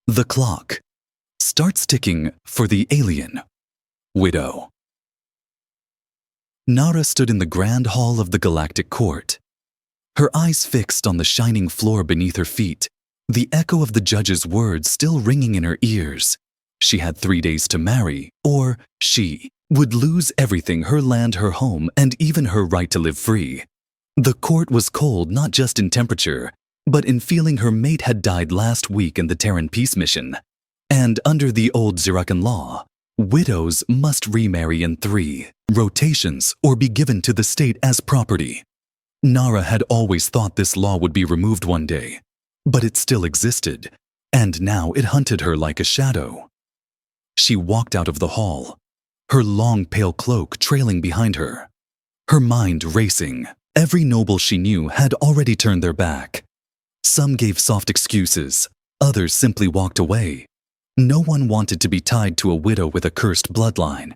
The clock starts ticking for the alien widow. Nara stood in the grand hall of the galactic court, her eyes fixed on the shining floor beneath her feet, the echo of the judge's words still ringing in her ears. She had 3 days to marry, or she would lose everything: her land, her home, and even her right to live free. The court was cold not just in temperature, but in feeling her mate had died last week in the Terran peace mission. And under the old Zirakan law, widows must remarry in 3 rotations or be given to the state as property. Nara had always thought this law would be removed one day, but it still existed, and now it hunted her like a shadow. She walked out of the hall, her long pale cloak trailing behind her, her mind racing. Every noble she knew had already turned their back. Some gave soft excuses, others simply walked away. No one wanted to be tied to a widow with a cursed bloodline.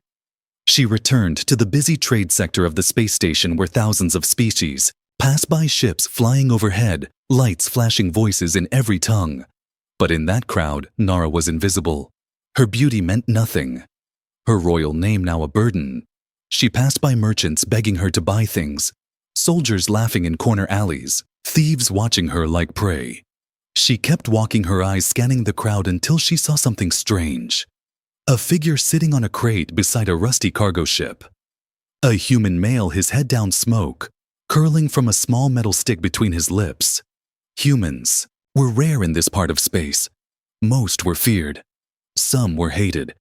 She returned to the busy trade sector of the space station where thousands of species passed by, ships flying overhead, lights flashing, voices in every tongue. But in that crowd, Nara was invisible. Her beauty meant nothing. Her royal name now a burden. She passed by merchants begging her to buy things, soldiers laughing in corner alleys, thieves watching her like prey. She kept walking, her eyes scanning the crowd until she saw something strange. A figure sitting on a crate beside a rusty cargo ship. A human male, his head down, smoke curling from a small metal stick between his lips. Humans were rare in this part of space. Most were feared. Some were hated.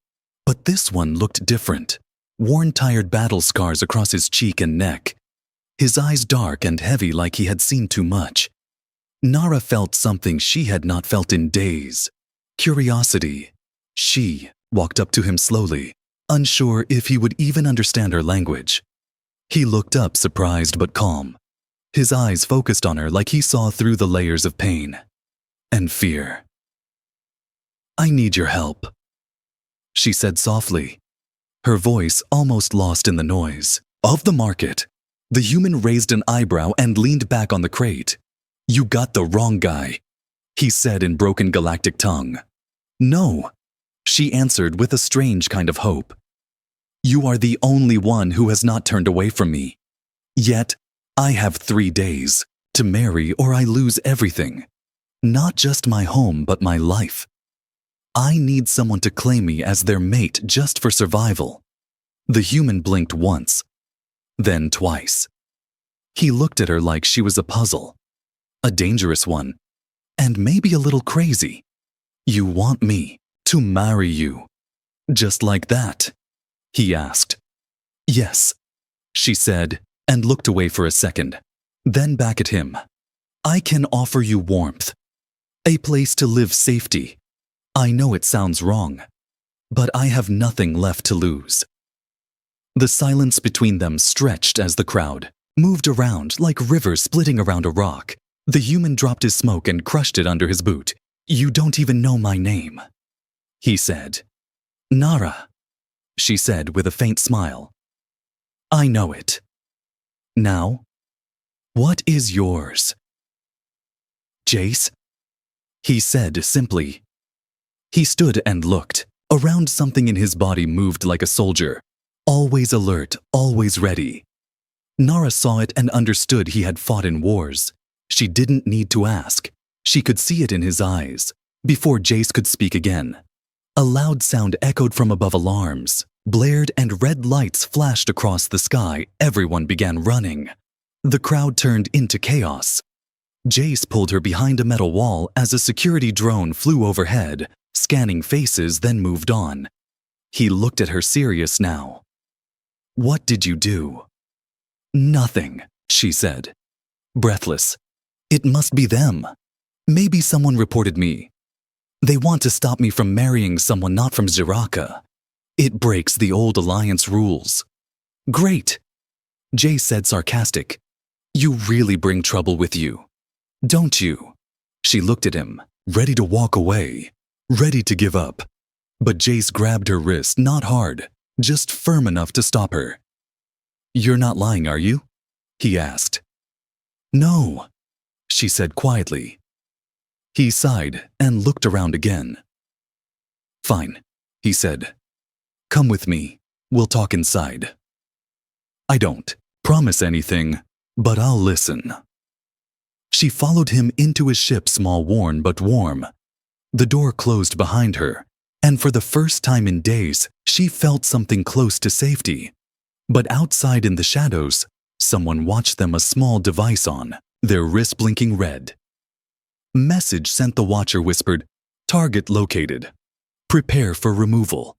But this one looked different. Worn, tired battle scars across his cheek and neck. His eyes dark and heavy, like he had seen too much. Nara felt something she had not felt in days. Curiosity. She walked up to him slowly, unsure if he would even understand her language. He looked up, surprised but calm. His eyes focused on her like he saw through the layers of pain and fear. "I need your help," she said softly, her voice almost lost in the noise. "Of the market." The human raised an eyebrow and leaned back on the crate. "You got the wrong guy," he said in broken galactic tongue. "No," she answered with a strange kind of hope. "You are the only one who has not turned away from me. Yet, I have 3 days to marry or I lose everything. Not just my home, but my life. I need someone to claim me as their mate just for survival." The human blinked once, then twice. He looked at her like she was a puzzle, a dangerous one, and maybe a little crazy. "You want me to marry you, just like that?" he asked. "Yes," she said, and looked away for a second, then back at him. "I can offer you warmth, a place to live, safety. I know it sounds wrong, but I have nothing left to lose." The silence between them stretched as the crowd moved around like rivers splitting around a rock. The human dropped his smoke and crushed it under his boot. "You don't even know my name," he said. "Nara," she said with a faint smile. "I know it. Now, what is yours?" "Jace," he said simply. He stood and looked. Around, something in his body moved like a soldier, always alert, always ready. Nara saw it and understood he had fought in wars. She didn't need to ask. She could see it in his eyes. Before Jace could speak again, a loud sound echoed from above, alarms blared and red lights flashed across the sky. Everyone began running. The crowd turned into chaos. Jace pulled her behind a metal wall as a security drone flew overhead, scanning faces, then moved on. He looked at her, serious now. "What did you do?" "Nothing," she said, breathless. "It must be them. Maybe someone reported me. They want to stop me from marrying someone not from Ziraka. It breaks the old alliance rules." "Great," Jay said, sarcastic. "You really bring trouble with you, don't you?" She looked at him, ready to walk away, ready to give up. But Jace grabbed her wrist, not hard, just firm enough to stop her. "You're not lying, are you?" he asked. "No," she said quietly. He sighed and looked around again. Fine, he said. Come with me. We'll talk inside. I don't promise anything, but I'll listen. She followed him into his ship, small, worn but warm. The door closed behind her, and for the first time in days, she felt something close to safety. But outside in the shadows, someone watched them, a small device on, their wrist blinking red. Message sent, the watcher whispered. Target located. Prepare for removal.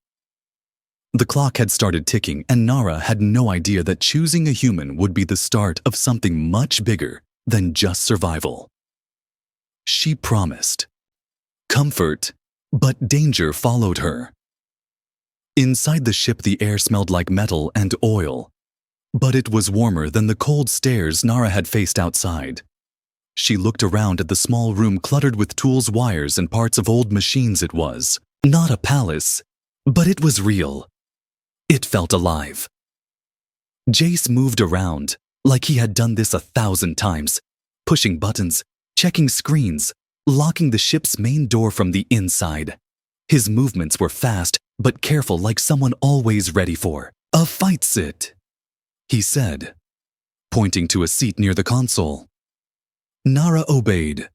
The clock had started ticking, and Nara had no idea that choosing a human would be the start of something much bigger than just survival. She promised. Comfort, but danger followed her. Inside the ship, the air smelled like metal and oil, but it was warmer than the cold stares Nara had faced outside. She looked around at the small room cluttered with tools, wires, and parts of old machines. It was not a palace, but it was real. It felt alive. Jace moved around like he had done this 1,000 times, pushing buttons, checking screens, locking the ship's main door from the inside. His movements were fast but careful, like someone always ready for a fight. Sit, he said, pointing to a seat near the console. Nara obeyed,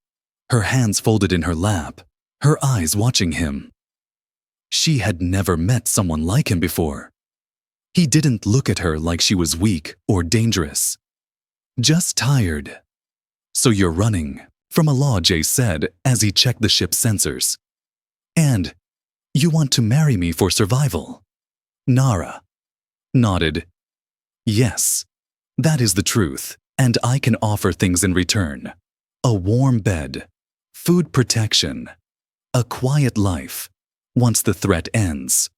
her hands folded in her lap, her eyes watching him. She had never met someone like him before. He didn't look at her like she was weak or dangerous, just tired. So you're running from a law, Jace said as he checked the ship's sensors. And you want to marry me for survival? Nara nodded. Yes, that is the truth, and I can offer things in return. A warm bed, food, protection, a quiet life once the threat ends.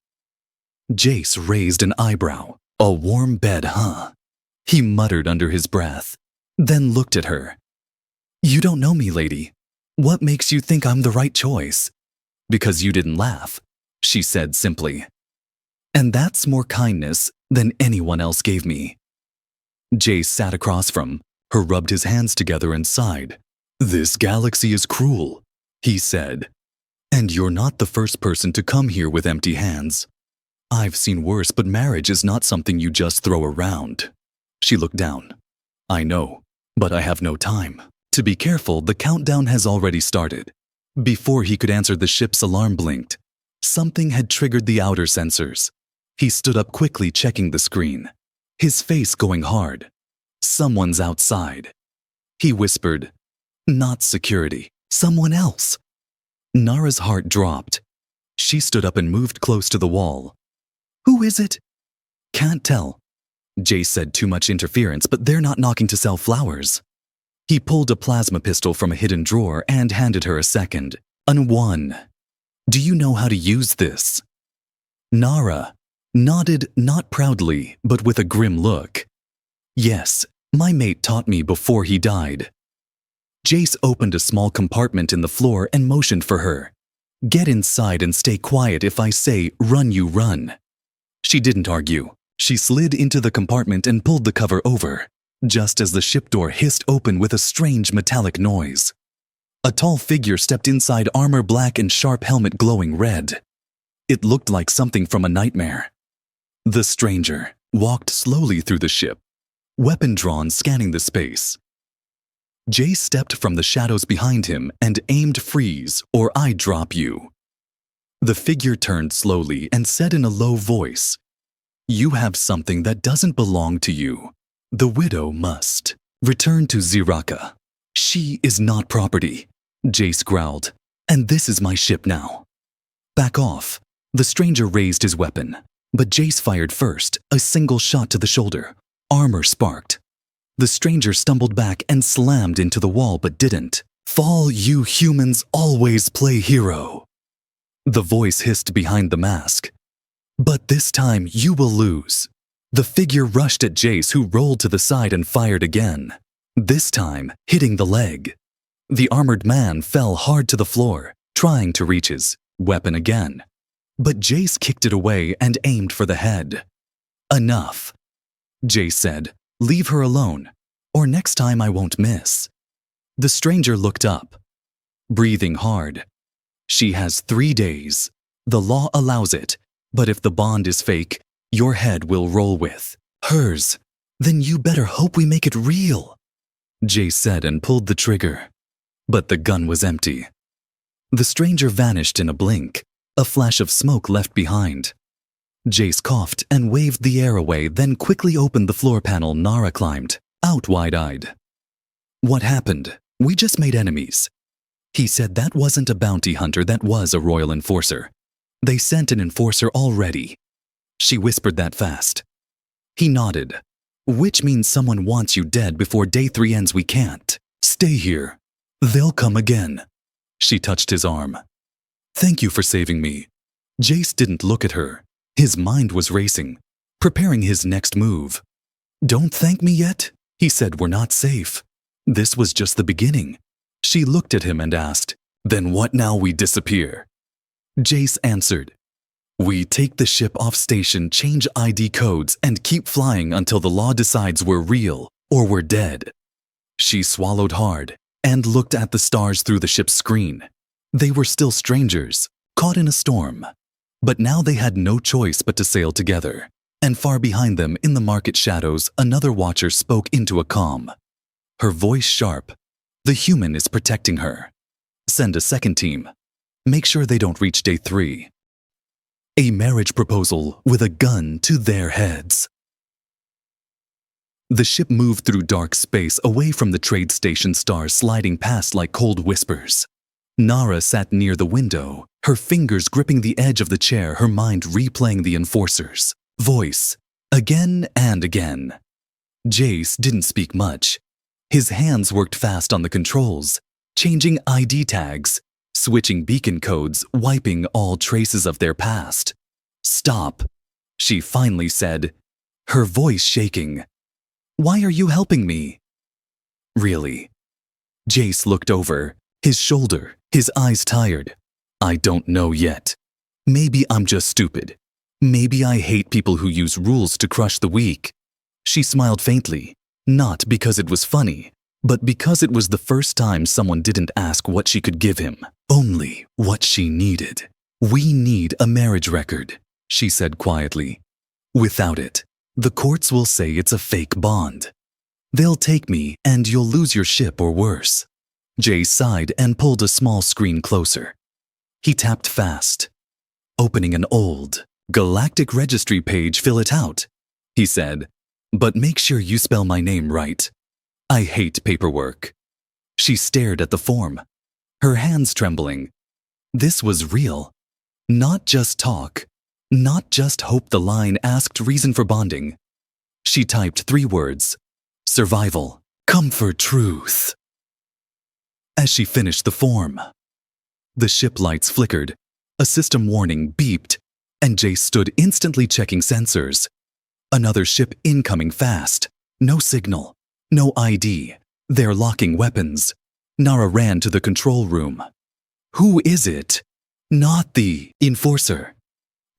Jace raised an eyebrow. A warm bed, huh? He muttered under his breath, then looked at her. You don't know me, lady. What makes you think I'm the right choice? Because you didn't laugh, she said simply. And that's more kindness than anyone else gave me. Jace sat across from her, rubbed his hands together and sighed. This galaxy is cruel, he said. And you're not the first person to come here with empty hands. I've seen worse, but marriage is not something you just throw around. She looked down. I know, but I have no time. To be careful, the countdown has already started. Before he could answer, the ship's alarm blinked. Something had triggered the outer sensors. He stood up quickly, checking the screen, his face going hard. Someone's outside. He whispered, not security, someone else. Nara's heart dropped. She stood up and moved close to the wall. Who is it? Can't tell. Jace said, too much interference, but they're not knocking to sell flowers. He pulled a plasma pistol from a hidden drawer and handed her a second. One. Do you know how to use this? Nara nodded, not proudly, but with a grim look. Yes, my mate taught me before he died. Jace opened a small compartment in the floor and motioned for her. Get inside and stay quiet. If I say run, you run. She didn't argue. She slid into the compartment and pulled the cover over, just as the ship door hissed open with a strange metallic noise. A tall figure stepped inside, armor black and sharp helmet glowing red. It looked like something from a nightmare. The stranger walked slowly through the ship, weapon drawn, scanning the space. Jace stepped from the shadows behind him and aimed. Freeze, or I drop you. The figure turned slowly and said in a low voice, you have something that doesn't belong to you. The widow must return to Ziraka. She is not property, Jace growled, and this is my ship now. Back off. The stranger raised his weapon, but Jace fired first, a single shot to the shoulder. Armor sparked. The stranger stumbled back and slammed into the wall, but didn't fall. You humans always play hero. The voice hissed behind the mask. But this time you will lose. The figure rushed at Jace, who rolled to the side and fired again, this time hitting the leg. The armored man fell hard to the floor, trying to reach his weapon again. But Jace kicked it away and aimed for the head. Enough, Jace said. Leave her alone, or next time I won't miss. The stranger looked up, breathing hard. She has 3 days. The law allows it, but if the bond is fake, your head will roll with hers. Then you better hope we make it real, Jace said and pulled the trigger. But the gun was empty. The stranger vanished in a blink, a flash of smoke left behind. Jace coughed and waved the air away, then quickly opened the floor panel Nara climbed, out wide-eyed. What happened? We just made enemies. He said that wasn't a bounty hunter, that was a royal enforcer. They sent an enforcer already. She whispered that fast. He nodded. Which means someone wants you dead before day 3 ends. We can't stay here. They'll come again. She touched his arm. Thank you for saving me. Jace didn't look at her. His mind was racing, preparing his next move. Don't thank me yet, he said. We're not safe. This was just the beginning. She looked at him and asked, Then what now? We disappear. Jace answered, We take the ship off station, change ID codes, and keep flying until the law decides we're real or we're dead. She swallowed hard and looked at the stars through the ship's screen. They were still strangers, caught in a storm. But now they had no choice but to sail together. And far behind them, in the market shadows, another watcher spoke into a comm. Her voice sharp. The human is protecting her. Send a second team. Make sure they don't reach day 3. A marriage proposal with a gun to their heads. The ship moved through dark space away from the trade station stars, sliding past like cold whispers. Nara sat near the window, her fingers gripping the edge of the chair, her mind replaying the enforcer's voice again and again. Jace didn't speak much. His hands worked fast on the controls, changing ID tags, switching beacon codes, wiping all traces of their past. Stop, she finally said, her voice shaking. Why are you helping me? Really? Jace looked over, his shoulder, his eyes tired. I don't know yet. Maybe I'm just stupid. Maybe I hate people who use rules to crush the weak. She smiled faintly, not because it was funny, but because it was the first time someone didn't ask what she could give him, only what she needed. We need a marriage record, she said quietly. Without it, the courts will say it's a fake bond. They'll take me and you'll lose your ship or worse. Jay sighed and pulled a small screen closer. He tapped fast. Opening an old, galactic registry page, fill it out, he said. But make sure you spell my name right. I hate paperwork. She stared at the form, her hands trembling. This was real. Not just talk. Not just hope. The line asked reason for bonding. She typed 3 words. Survival. Comfort. Truth. As she finished the form, the ship lights flickered, a system warning beeped, and Jace stood instantly checking sensors. Another ship incoming fast. No signal. No ID. They're locking weapons. Nara ran to the control room. Who is it? Not the enforcer.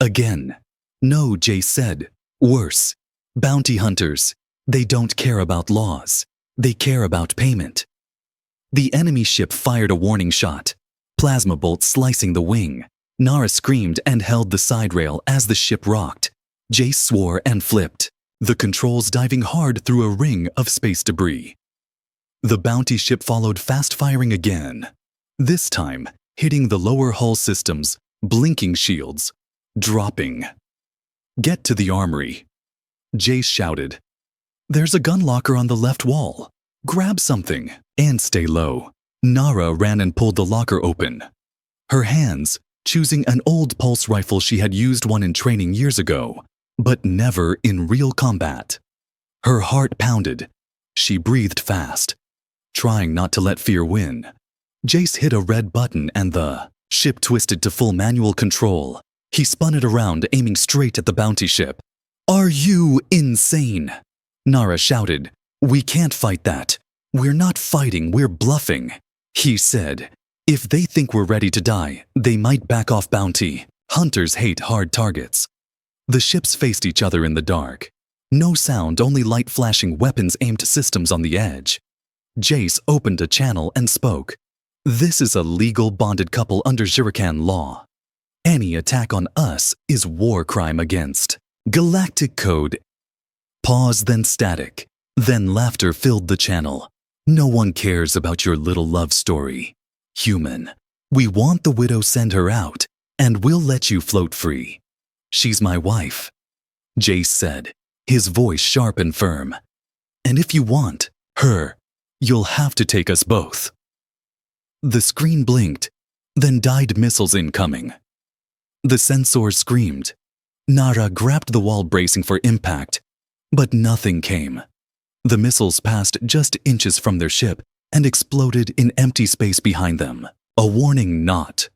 Again. No, Jace said. Worse. Bounty hunters. They don't care about laws. They care about payment. The enemy ship fired a warning shot. Plasma bolt slicing the wing. Nara screamed and held the side rail as the ship rocked. Jace swore and flipped, the controls diving hard through a ring of space debris. The bounty ship followed, fast firing again. This time, hitting the lower hull systems, blinking shields, dropping. Get to the armory. Jace shouted. There's a gun locker on the left wall. Grab something and stay low. Nara ran and pulled the locker open. Her hands, choosing an old pulse rifle. She had used one in training years ago, but never in real combat. Her heart pounded. She breathed fast, trying not to let fear win. Jace hit a red button and the ship twisted to full manual control. He spun it around, aiming straight at the bounty ship. Are you insane? Nara shouted. We can't fight that. We're not fighting, we're bluffing. He said, if they think we're ready to die, they might back off. Bounty hunters hate hard targets. The ships faced each other in the dark. No sound, only light flashing weapons aimed systems on the edge. Jace opened a channel and spoke. This is a legal bonded couple under Zirican law. Any attack on us is war crime against Galactic Code. Pause, then static. Then laughter filled the channel. No one cares about your little love story. Human. We want the widow, send her out, and we'll let you float free. She's my wife, Jace said, his voice sharp and firm. And if you want her, you'll have to take us both. The screen blinked, then died. Missiles incoming. The sensors screamed. Nara grabbed the wall, bracing for impact, but nothing came. The missiles passed just inches from their ship and exploded in empty space behind them. A warning knot.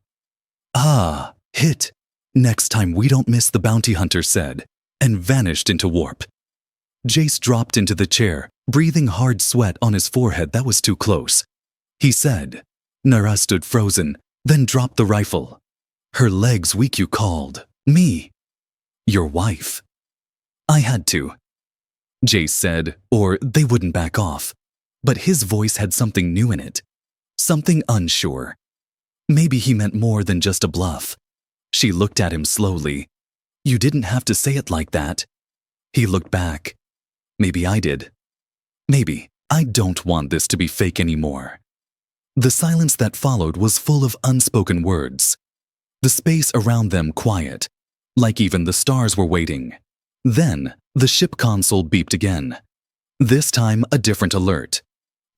Ah, hit. Next time we don't miss, the bounty hunter said, and vanished into warp. Jace dropped into the chair, breathing hard sweat on his forehead that was too close. He said. Nara stood frozen, then dropped the rifle. Her legs weak. You called me your wife. I had to, Jace said, or they wouldn't back off. But his voice had something new in it, something unsure. Maybe he meant more than just a bluff. She looked at him slowly. You didn't have to say it like that. He looked back. Maybe I did. Maybe. I don't want this to be fake anymore. The silence that followed was full of unspoken words. The space around them quiet, like even the stars were waiting. Then, the ship console beeped again. This time, a different alert.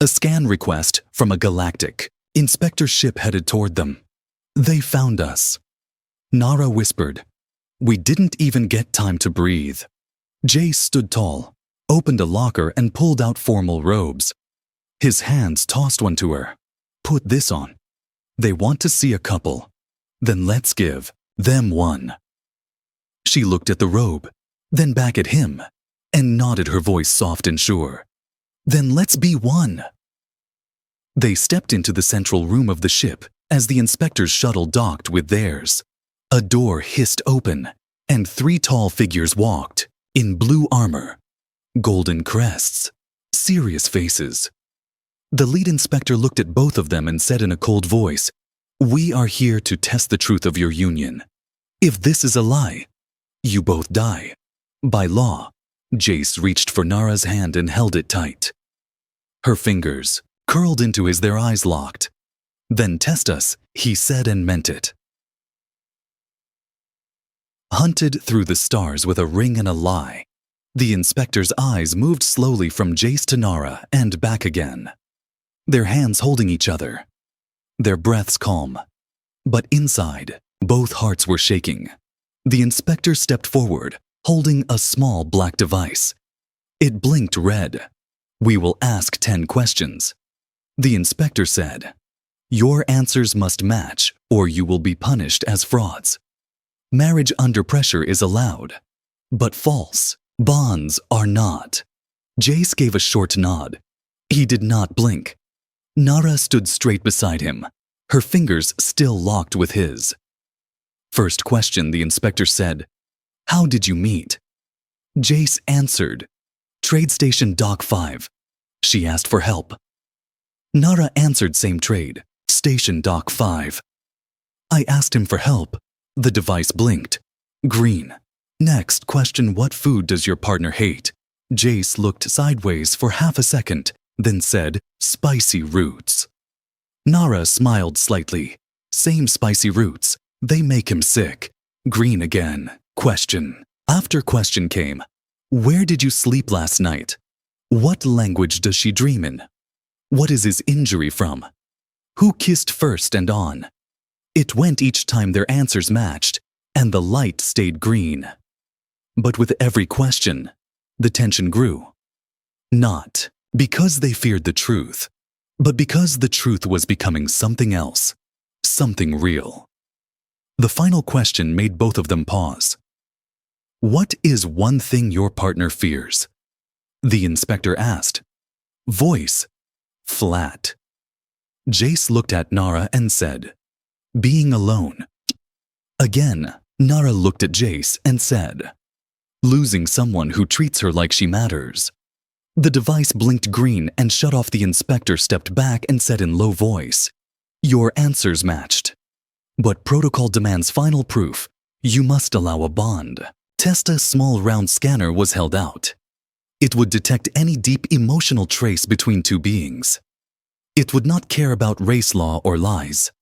A scan request from a galactic. Inspector ship headed toward them. They found us. Nara whispered. We didn't even get time to breathe. Jace stood tall, opened a locker and pulled out formal robes. His hands tossed one to her. Put this on. They want to see a couple. Then let's give them one. She looked at the robe, then back at him, and nodded, her voice soft and sure. Then let's be one. They stepped into the central room of the ship as the inspector's shuttle docked with theirs. A door hissed open, and 3 tall figures walked, in blue armor, golden crests, serious faces. The lead inspector looked at both of them and said in a cold voice, We are here to test the truth of your union. If this is a lie, you both die. By law. Jace reached for Nara's hand and held it tight. Her fingers curled into his, their eyes locked. Then test us, he said, and meant it. Hunted through the stars with a ring and a lie. The inspector's eyes moved slowly from Jace to Nara and back again. Their hands holding each other. Their breaths calm. But inside, both hearts were shaking. The inspector stepped forward, holding a small black device. It blinked red. We will ask 10 questions. The inspector said, Your answers must match, or you will be punished as frauds. Marriage under pressure is allowed, but false bonds are not. Jace gave a short nod. He did not blink. Nara stood straight beside him, her fingers still locked with his. First question, the inspector said, How did you meet? Jace answered, Trade Station Dock 5. She asked for help. Nara answered, same trade, Station Dock 5. I asked him for help. The device blinked. Green. Next question, what food does your partner hate? Jace looked sideways for half a second, then said, Spicy roots. Nara smiled slightly. Same spicy roots. They make him sick. Green again. Question. After question came, where did you sleep last night? What language does she dream in? What is his injury from? Who kissed first and on? It went each time their answers matched, and the light stayed green. But with every question, the tension grew. Not because they feared the truth, but because the truth was becoming something else, something real. The final question made both of them pause. What is one thing your partner fears? The inspector asked. Voice flat. Jace looked at Nara and said, Being alone. Again, Nara looked at Jace and said, Losing someone who treats her like she matters. The device blinked green and shut off. The inspector stepped back and said in low voice, Your answers matched. But protocol demands final proof. You must allow a bond. Testa's small round scanner was held out. It would detect any deep emotional trace between two beings. It would not care about race law or lies.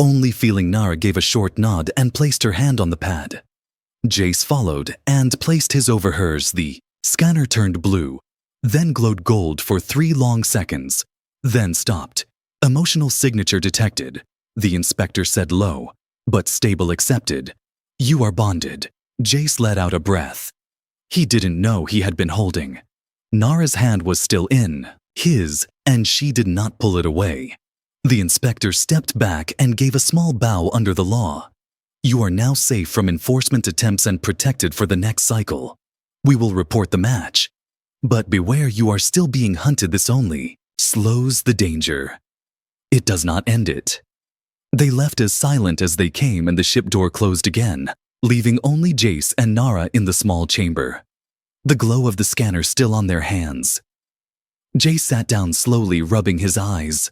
Only feeling Nara gave a short nod and placed her hand on the pad. Jace followed and placed his over hers. The scanner turned blue, then glowed gold for 3 long seconds, then stopped. Emotional signature detected. The inspector said low, but stable accepted. You are bonded. Jace let out a breath. He didn't know he had been holding. Nara's hand was still in his, and she did not pull it away. The inspector stepped back and gave a small bow under the law. You are now safe from enforcement attempts and protected for the next cycle. We will report the match. But beware, you are still being hunted. This only slows the danger. It does not end it. They left as silent as they came, and the ship door closed again, leaving only Jace and Nara in the small chamber. The glow of the scanner still on their hands. Jace sat down slowly, rubbing his eyes.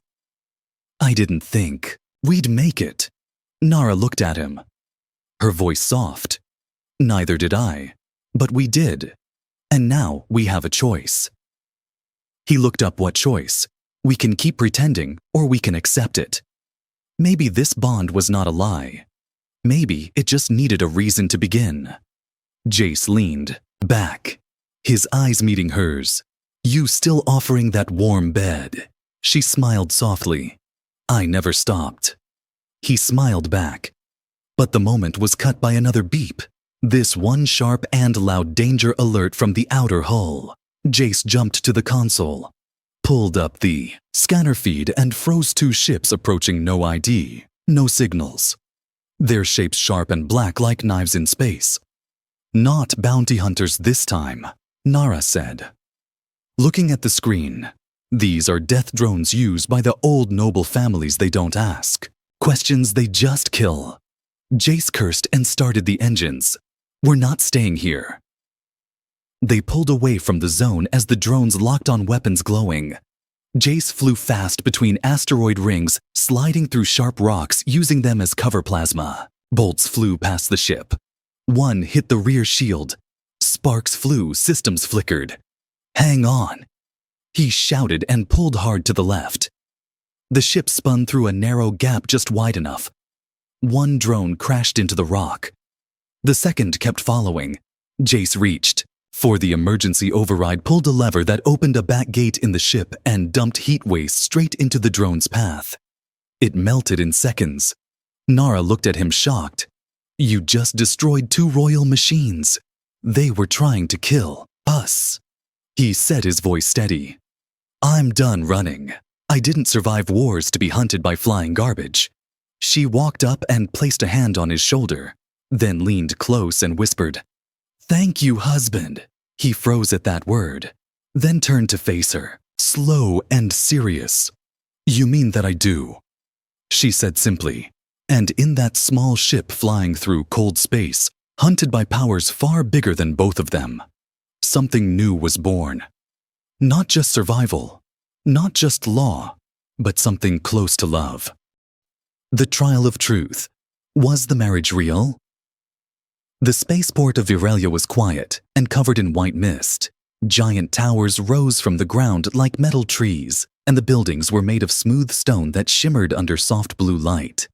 I didn't think we'd make it. Nara looked at him. Her voice soft. Neither did I. But we did. And now we have a choice. He looked up. What choice? We can keep pretending, or we can accept it. Maybe this bond was not a lie. Maybe it just needed a reason to begin. Jace leaned back, his eyes meeting hers. You still offering that warm bed? She smiled softly. I never stopped. He smiled back. But the moment was cut by another beep. This one sharp and loud danger alert from the outer hull. Jace jumped to the console, pulled up the scanner feed, and froze 2 ships approaching. No ID, no signals. Their shapes sharp and black like knives in space. Not bounty hunters this time, Nara said. Looking at the screen, these are death drones used by the old noble families. They don't ask questions, they just kill. Jace cursed and started the engines. We're not staying here. They pulled away from the zone as the drones locked on, weapons glowing. Jace flew fast between asteroid rings, sliding through sharp rocks, using them as cover. Plasma bolts flew past the ship. One hit the rear shield. Sparks flew, systems flickered. Hang on, he shouted and pulled hard to the left. The ship spun through a narrow gap just wide enough. One drone crashed into the rock. The second kept following. Jace reached for the emergency override, pulled a lever that opened a back gate in the ship and dumped heat waste straight into the drone's path. It melted in seconds. Nara looked at him shocked. You just destroyed 2 royal machines. They were trying to kill us. He said, his voice steady. I'm done running. I didn't survive wars to be hunted by flying garbage. She walked up and placed a hand on his shoulder, then leaned close and whispered, Thank you, husband. He froze at that word, then turned to face her, slow and serious. You mean that I do? She said simply, and in that small ship flying through cold space, hunted by powers far bigger than both of them, something new was born. Not just survival, not just law, but something close to love. The trial of truth. Was the marriage real? The spaceport of Virelia was quiet and covered in white mist. Giant towers rose from the ground like metal trees, and the buildings were made of smooth stone that shimmered under soft blue light.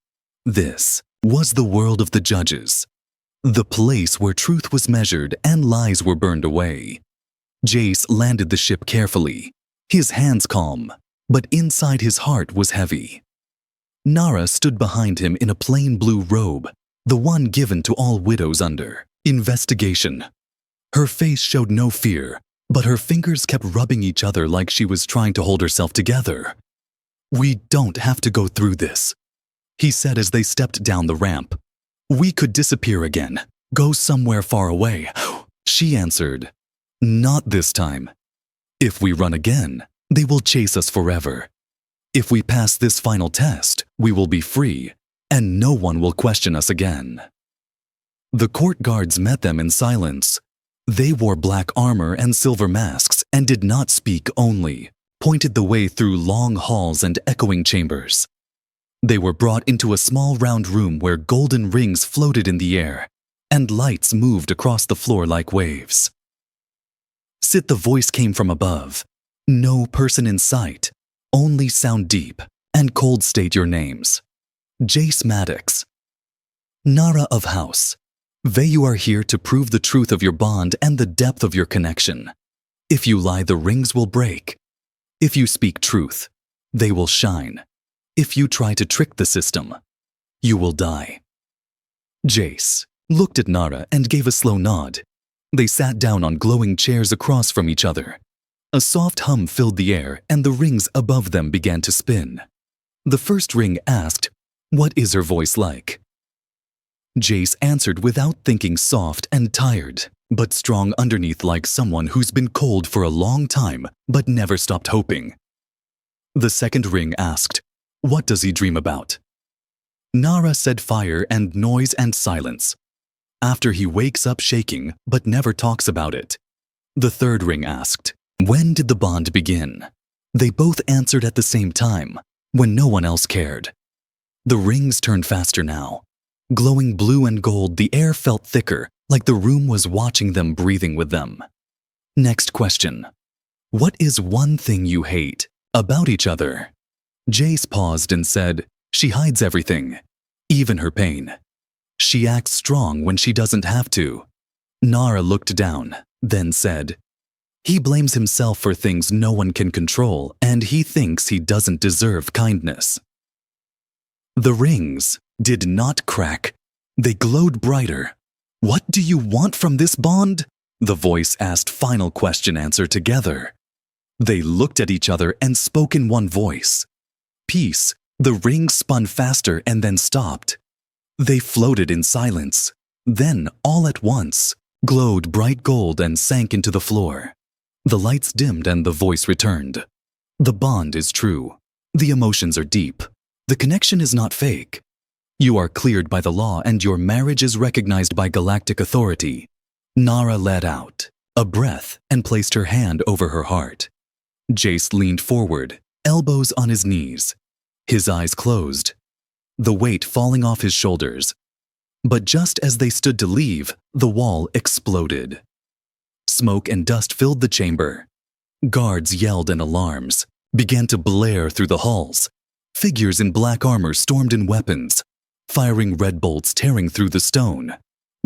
This was the world of the judges, the place where truth was measured and lies were burned away. Jace landed the ship carefully, his hands calm, but inside his heart was heavy. Nara stood behind him in a plain blue robe, the one given to all widows under investigation. Her face showed no fear, but her fingers kept rubbing each other like she was trying to hold herself together. We don't have to go through this, he said as they stepped down the ramp. We could disappear again, go somewhere far away. She answered, Not this time. If we run again, they will chase us forever. If we pass this final test, we will be free, and no one will question us again. The court guards met them in silence. They wore black armor and silver masks and did not speak, only pointed the way through long halls and echoing chambers. They were brought into a small round room where golden rings floated in the air, and lights moved across the floor like waves. "Sit," the voice came from above. "No person in sight. Only sound deep and cold state your names. Jace Maddox. Nara of House. Ve, you are here to prove the truth of your bond and the depth of your connection. If you lie, the rings will break. If you speak truth, they will shine. If you try to trick the system, you will die." Jace looked at Nara and gave a slow nod. They sat down on glowing chairs across from each other. A soft hum filled the air and the rings above them began to spin. The first ring asked, "What is her voice like?" Jace answered without thinking, soft and tired, but strong underneath, like someone who's been cold for a long time but never stopped hoping. The second ring asked, "What does he dream about?" Nara said, "Fire and noise and silence. After he wakes up shaking but never talks about it." The third ring asked, "When did the bond begin?" They both answered at the same time, when no one else cared. The rings turned faster now. Glowing blue and gold, the air felt thicker, like the room was watching them, breathing with them. Next question. "What is one thing you hate about each other?" Jace paused and said, "She hides everything, even her pain. She acts strong when she doesn't have to." Nara looked down, then said, "He blames himself for things no one can control, and he thinks he doesn't deserve kindness." The rings did not crack. They glowed brighter. "What do you want from this bond?" the voice asked, final question answer together. They looked at each other and spoke in one voice. "Peace." The rings spun faster and then stopped. They floated in silence. Then, all at once, glowed bright gold and sank into the floor. The lights dimmed and the voice returned. "The bond is true. The emotions are deep. The connection is not fake. You are cleared by the law and your marriage is recognized by galactic authority." Nara let out a breath and placed her hand over her heart. Jace leaned forward, elbows on his knees. His eyes closed, the weight falling off his shoulders. But just as they stood to leave, the wall exploded. Smoke and dust filled the chamber. Guards yelled and alarms began to blare through the halls. Figures in black armor stormed in weapons, firing red bolts tearing through the stone.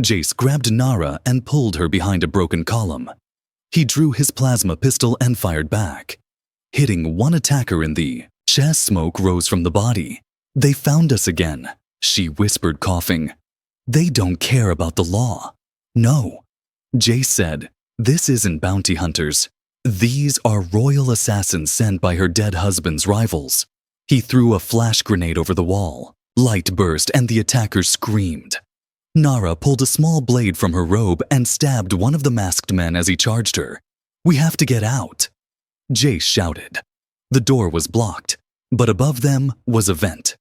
Jace grabbed Nara and pulled her behind a broken column. He drew his plasma pistol and fired back, hitting one attacker in the chest. Smoke rose from the body. "They found us again," she whispered, coughing. "They don't care about the law." "No," Jace said. "This isn't bounty hunters. These are royal assassins sent by her dead husband's rivals." He threw a flash grenade over the wall. Light burst and the attackers screamed. Nara pulled a small blade from her robe and stabbed one of the masked men as he charged her. "We have to get out," Jace shouted. The door was blocked, but above them was a vent.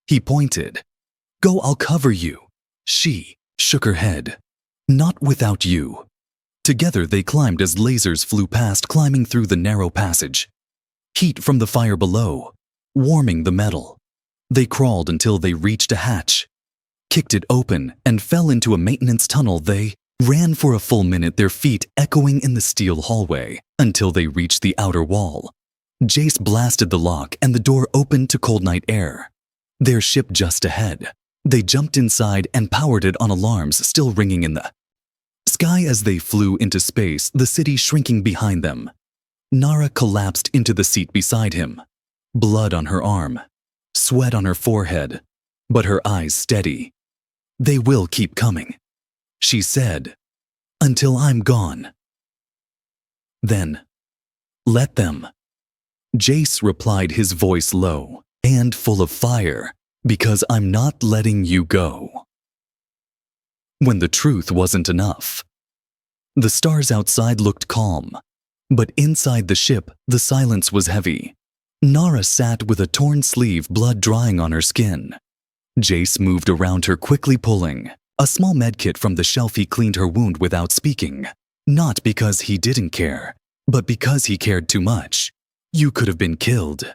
He pointed. "Go, I'll cover you." She shook her head. "Not without you." Together they climbed as lasers flew past, climbing through the narrow passage. Heat from the fire below, warming the metal. They crawled until they reached a hatch, kicked it open, and fell into a maintenance tunnel. They ran for a full minute, their feet echoing in the steel hallway, until they reached the outer wall. Jace blasted the lock and the door opened to cold night air. Their ship just ahead. They jumped inside and powered it on alarms still ringing in the sky as they flew into space, the city shrinking behind them. Nara collapsed into the seat beside him, blood on her arm, sweat on her forehead, but her eyes steady. "They will keep coming," she said, "until I'm gone. Then, let them." Jace replied, his voice low and full of fire, "Because I'm not letting you go." When the truth wasn't enough. The stars outside looked calm, but inside the ship, the silence was heavy. Nara sat with a torn sleeve, blood drying on her skin. Jace moved around her, quickly pulling a small medkit from the shelf. He cleaned her wound without speaking, not because he didn't care, but because he cared too much. "You could have been killed,"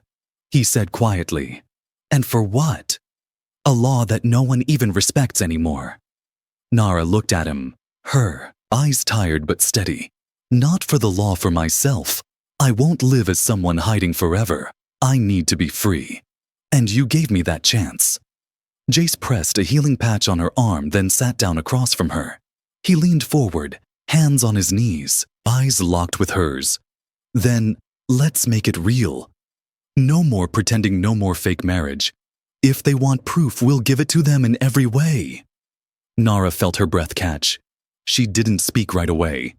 he said quietly. And for what? A law that no one even respects anymore. Nara looked at him, her eyes tired but steady. Not for the law, for myself. I won't live as someone hiding forever. I need to be free. And you gave me that chance. Jace pressed a healing patch on her arm, then sat down across from her. He leaned forward, hands on his knees, eyes locked with hers. Then, let's make it real. No more pretending, no more fake marriage. If they want proof, we'll give it to them in every way. Nara felt her breath catch. She didn't speak right away.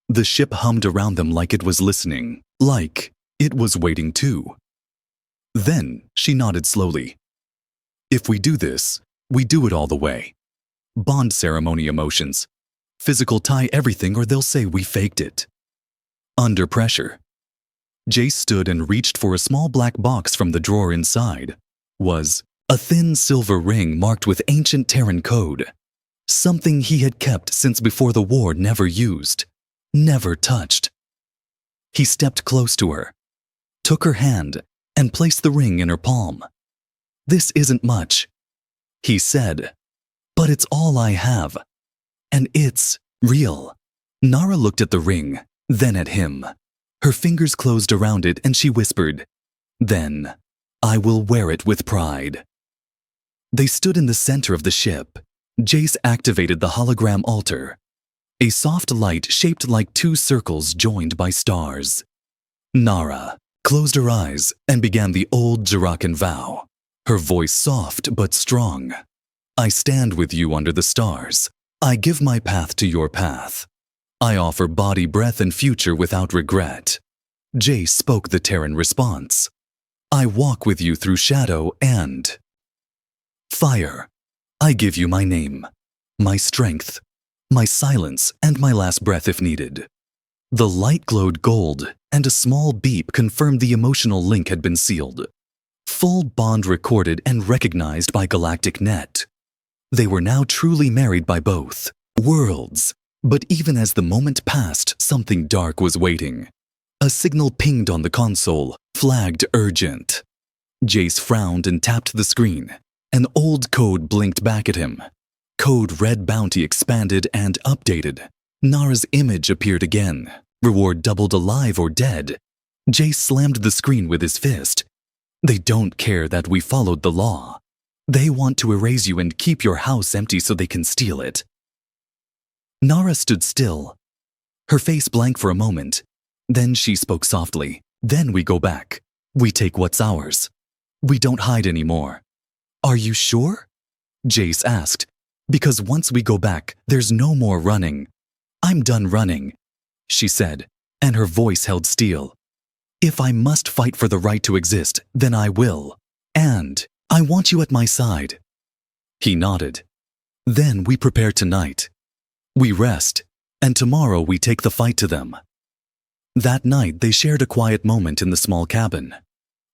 The ship hummed around them like it was listening, like it was waiting too. Then she nodded slowly. If we do this, we do it all the way. Bond ceremony emotions. Physical tie everything, or they'll say we faked it. Under pressure. Jace stood and reached for a small black box from the drawer inside. Was a thin silver ring marked with ancient Terran code. Something he had kept since before the war, never used, never touched. He stepped close to her, took her hand, and placed the ring in her palm. This isn't much, he said, but it's all I have. And it's real. Nara looked at the ring, then at him. Her fingers closed around it and she whispered, "Then I will wear it with pride." They stood in the center of the ship. Jace activated the hologram altar. A soft light shaped like two circles joined by stars. Nara closed her eyes and began the old Jirakan vow, her voice soft but strong. "I stand with you under the stars. I give my path to your path. I offer body, breath, and future without regret." Jace spoke the Terran response. "I walk with you through shadow and fire. I give you my name, my strength, my silence, and my last breath if needed." The light glowed gold, and a small beep confirmed the emotional link had been sealed. Full bond recorded and recognized by Galactic Net. They were now truly married by both worlds. But even as the moment passed, something dark was waiting. A signal pinged on the console, flagged urgent. Jace frowned and tapped the screen. An old code blinked back at him. Code red bounty expanded and updated. Nara's image appeared again. Reward doubled alive or dead. Jace slammed the screen with his fist. "They don't care that we followed the law. They want to erase you and keep your house empty so they can steal it." Nara stood still, her face blank for a moment. Then she spoke softly. "Then we go back. We take what's ours. We don't hide anymore." "Are you sure?" Jace asked. "Because once we go back, there's no more running." "I'm done running," she said, and her voice held steel. "If I must fight for the right to exist, then I will. And I want you at my side." He nodded. "Then we prepare tonight. We rest, and tomorrow we take the fight to them." That night they shared a quiet moment in the small cabin.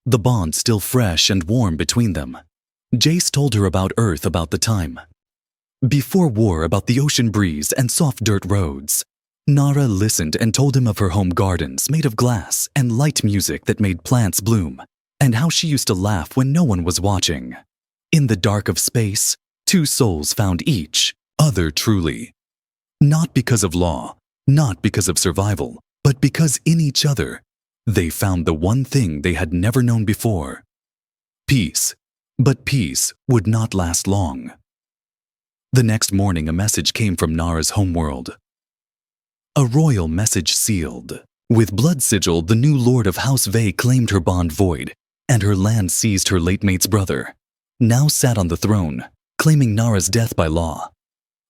The bond still fresh and warm between them. Jace told her about Earth, about the time before war, about the ocean breeze and soft dirt roads. Nara listened and told him of her home gardens made of glass and light music that made plants bloom, and how she used to laugh when no one was watching. In the dark of space, two souls found each other truly. Not because of law, not because of survival, but because in each other, they found the one thing they had never known before. Peace. But peace would not last long. The next morning, a message came from Nara's homeworld. A royal message sealed. With blood sigil, the new lord of House Vey claimed her bond void, and her land seized her late mate's brother. Now sat on the throne, claiming Nara's death by law.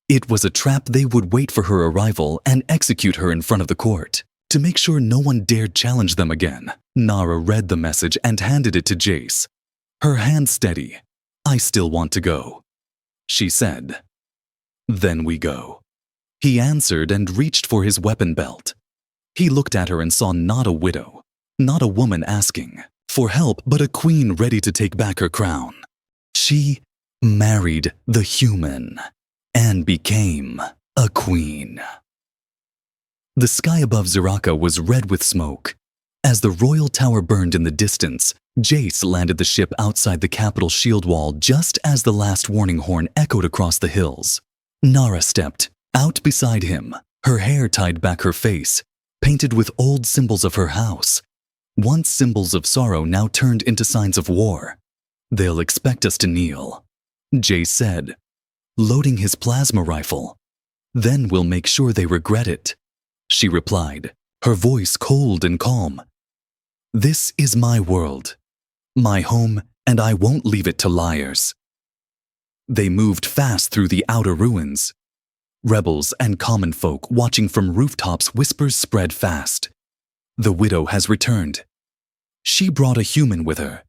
It was a trap. They would wait for her arrival and execute her in front of the court, to make sure no one dared challenge them again. Nara read the message and handed it to Jace. Her hand steady. "I still want to go," she said. "Then we go." He answered and reached for his weapon belt. He looked at her and saw not a widow, not a woman asking for help, but a queen ready to take back her crown. She married the human and became a queen. The sky above Ziraka was red with smoke. As the royal tower burned in the distance, Jace landed the ship outside the capital shield wall just as the last warning horn echoed across the hills. Nara stepped out beside him, her hair tied back her face, painted with old symbols of her house. Once symbols of sorrow now turned into signs of war. "They'll expect us to kneel," Jace said, loading his plasma rifle. "Then we'll make sure they regret it," she replied, her voice cold and calm. "This is my world, my home, and I won't leave it to liars." They moved fast through the outer ruins. Rebels and common folk watching from rooftops, whispers spread fast. "The widow has returned. She brought a human with her.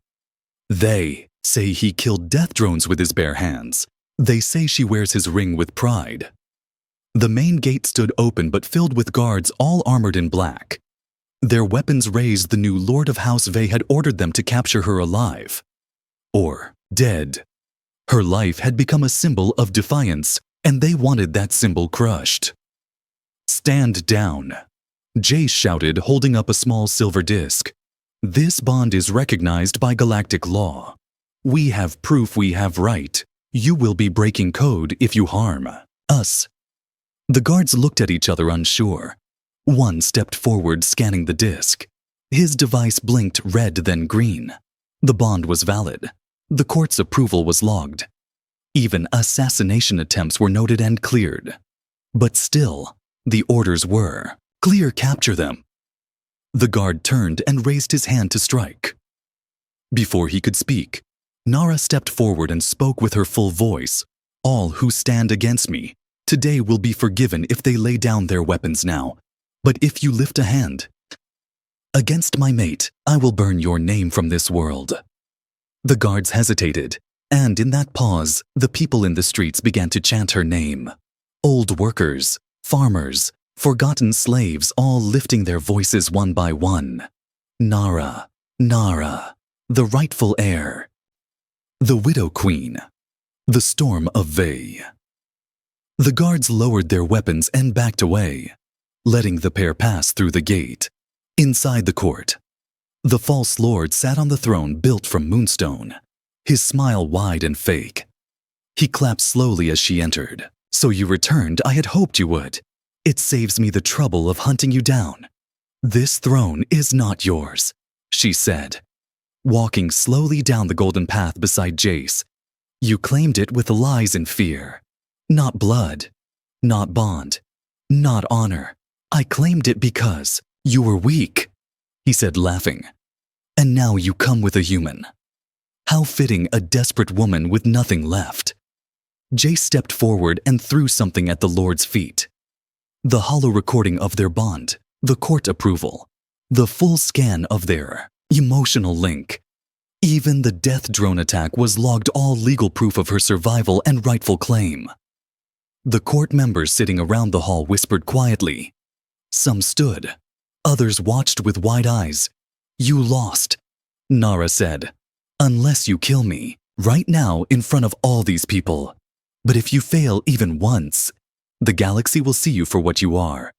They say he killed death drones with his bare hands. They say she wears his ring with pride." The main gate stood open but filled with guards all armored in black. Their weapons raised. The new Lord of House Vey had ordered them to capture her alive. Or dead. Her life had become a symbol of defiance, and they wanted that symbol crushed. "Stand down," Jace shouted, holding up a small silver disc. "This bond is recognized by galactic law. We have proof we have right. You will be breaking code if you harm us." The guards looked at each other unsure. One stepped forward, scanning the disc. His device blinked red, then green. The bond was valid. The court's approval was logged. Even assassination attempts were noted and cleared. But still, the orders were, "Clear, capture them." The guard turned and raised his hand to strike. Before he could speak, Nara stepped forward and spoke with her full voice. "All who stand against me today will be forgiven if they lay down their weapons now. But if you lift a hand against my mate, I will burn your name from this world." The guards hesitated, and in that pause, the people in the streets began to chant her name. Old workers, farmers, forgotten slaves, all lifting their voices one by one. Nara, Nara, the rightful heir. The Widow Queen. The Storm of Vey. The guards lowered their weapons and backed away, letting the pair pass through the gate. Inside the court, the false lord sat on the throne built from moonstone, his smile wide and fake. He clapped slowly as she entered. "So you returned. I had hoped you would. It saves me the trouble of hunting you down." "This throne is not yours," she said, walking slowly down the golden path beside Jace. "You claimed it with lies and fear. Not blood, not bond, not honor. I claimed it because you were weak," he said, laughing. "And now you come with a human. How fitting, a desperate woman with nothing left." Jace stepped forward and threw something at the Lord's feet. The hollow recording of their bond, the court approval, the full scan of their emotional link. Even the death drone attack was logged, all legal proof of her survival and rightful claim. The court members sitting around the hall whispered quietly. Some stood. Others watched with wide eyes. "You lost," Nara said. "Unless you kill me, right now in front of all these people. But if you fail even once, the galaxy will see you for what you are."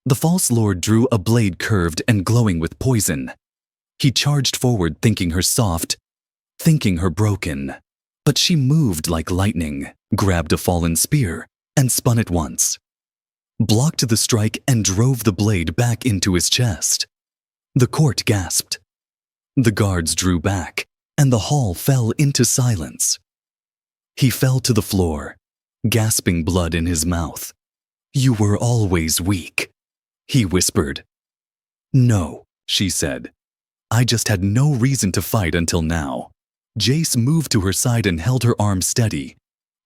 The false lord drew a blade curved and glowing with poison. He charged forward, thinking her soft, thinking her broken. But she moved like lightning, grabbed a fallen spear, and spun it once. Blocked the strike and drove the blade back into his chest. The court gasped. The guards drew back, and the hall fell into silence. He fell to the floor, gasping blood in his mouth. "You were always weak," he whispered. "No," she said. "I just had no reason to fight until now." Jace moved to her side and held her arm steady.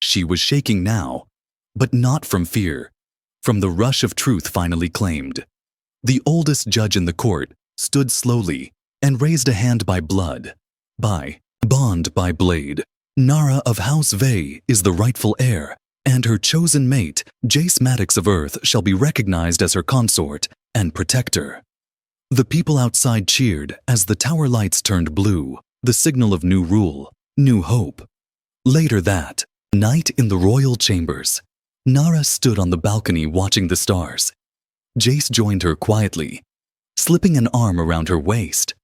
She was shaking now, but not from fear, from the rush of truth finally claimed. The oldest judge in the court stood slowly and raised a hand. "By blood, by bond, by blade, Nara of House Vey is the rightful heir, and her chosen mate, Jace Maddox of Earth, shall be recognized as her consort and protector." The people outside cheered as the tower lights turned blue, the signal of new rule, new hope. Later that night in the royal chambers, Nara stood on the balcony watching the stars. Jace joined her quietly. slipping an arm around her waist.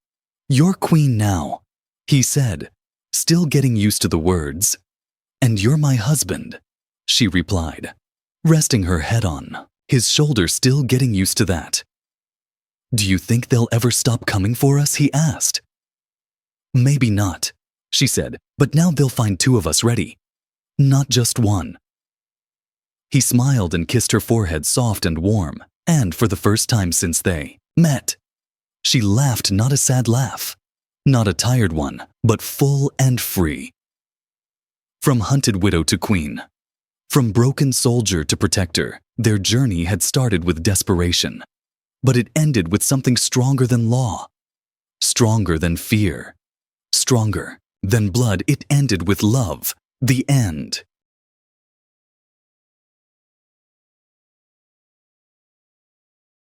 "You're queen now," he said, still getting used to the words. "And you're my husband," she replied, resting her head on his shoulder, still getting used to that. "Do you think they'll ever stop coming for us?" he asked. "Maybe not," she said, "but now they'll find two of us ready. Not just one." He smiled and kissed her forehead, soft and warm, and for the first time since they met, she laughed, not a sad laugh, not a tired one, but full and free. From hunted widow to queen, from broken soldier to protector, their journey had started with desperation, but it ended with something stronger than law, stronger than fear, stronger than blood. It ended with love, the end.